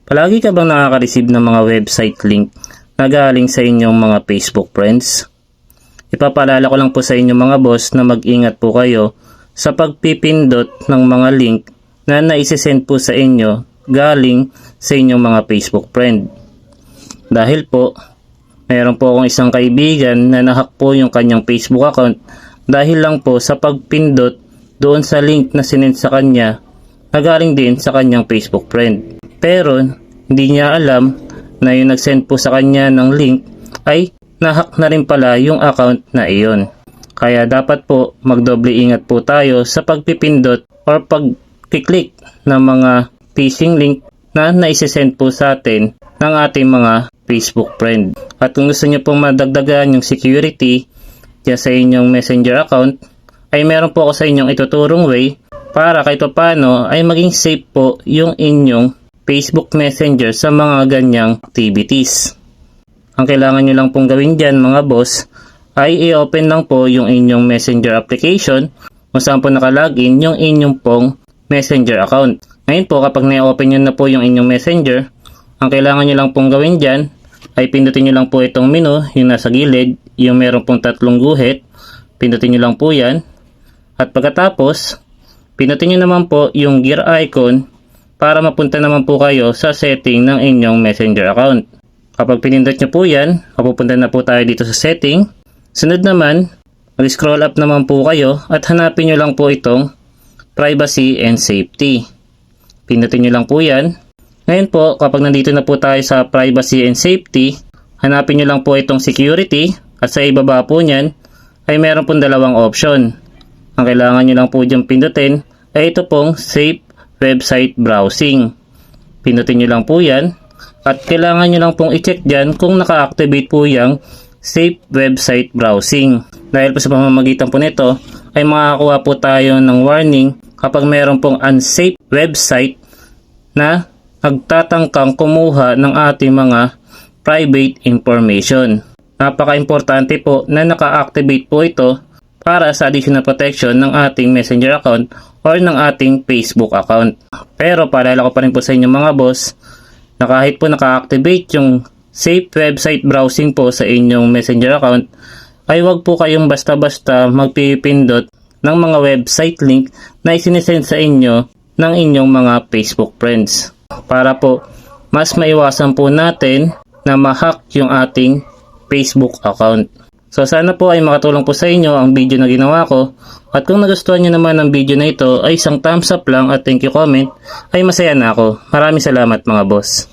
Palagi ka bang nakaka-receive ng mga website link na galing sa inyong mga Facebook friends? Ipapaalala ko lang po sa inyo mga boss na mag-ingat po kayo sa pagpipindot ng mga link na naisesend po sa inyo galing sa inyong mga Facebook friend. Dahil po, mayroon po akong isang kaibigan na nahack po yung kanyang Facebook account dahil lang po sa pagpindot doon sa link na sinend sa kanya na galing din sa kanyang Facebook friend. Pero hindi niya alam na yung nag-send po sa kanya ng link ay nahack na rin pala yung account na iyon. Kaya dapat po magdoble ingat po tayo sa pagpipindot or pag-click ng mga phishing link na naisesend po sa atin ng ating mga Facebook friend. At kung gusto niyo pong madagdagan yung security dyan sa inyong messenger account, ay meron po ako sa inyong ituturong way para kahit paano ay maging safe po yung inyong Facebook Messenger sa mga ganyang activities. Ang kailangan nyo lang pong gawin dyan mga boss ay i-open lang po yung inyong messenger application kung saan po nakalagin yung inyong pong messenger account. Ngayon po kapag na-open nyo na po yung inyong messenger, ang kailangan nyo lang pong gawin dyan ay pindutin nyo lang po itong menu, yung nasa gilid, yung meron pong tatlong guhit, pindutin nyo lang po yan. At pagkatapos, pindutin nyo naman po yung gear icon para mapunta naman po kayo sa setting ng inyong messenger account. Kapag pinindot nyo po yan, mapupunta na po tayo dito sa setting. Sunod naman, mag-scroll up naman po kayo at hanapin nyo lang po itong privacy and safety. Pindutin nyo lang po yan. Ngayon po, kapag nandito na po tayo sa privacy and safety, hanapin nyo lang po itong security at sa ibaba po nyan ay meron pong dalawang option. Ang kailangan nyo lang po dyan pindutin ay ito pong safe website browsing. Pindutin nyo lang po yan at kailangan nyo lang pong i-check dyan kung naka-activate po yung safe website browsing. Dahil po sa pamamagitan po nito ay makakakuha po tayo ng warning kapag meron pong unsafe website na nagtatangkang kumuha ng ating mga private information. Napaka-importante po na naka-activate po ito para sa additional protection ng ating messenger account or ng ating Facebook account. Pero paalala ko pa rin po sa inyo mga boss na kahit po naka-activate yung safe website browsing po sa inyong messenger account ay wag po kayong basta-basta magpipindot ng mga website link na isinesend sa inyo ng inyong mga Facebook friends para po mas maiwasan po natin na ma-hack yung ating Facebook account. So sana po ay makatulong po sa inyo ang video na ginawa ko at kung nagustuhan nyo naman ang video na ito ay isang thumbs up lang at thank you comment ay masaya na ako. Maraming salamat mga boss.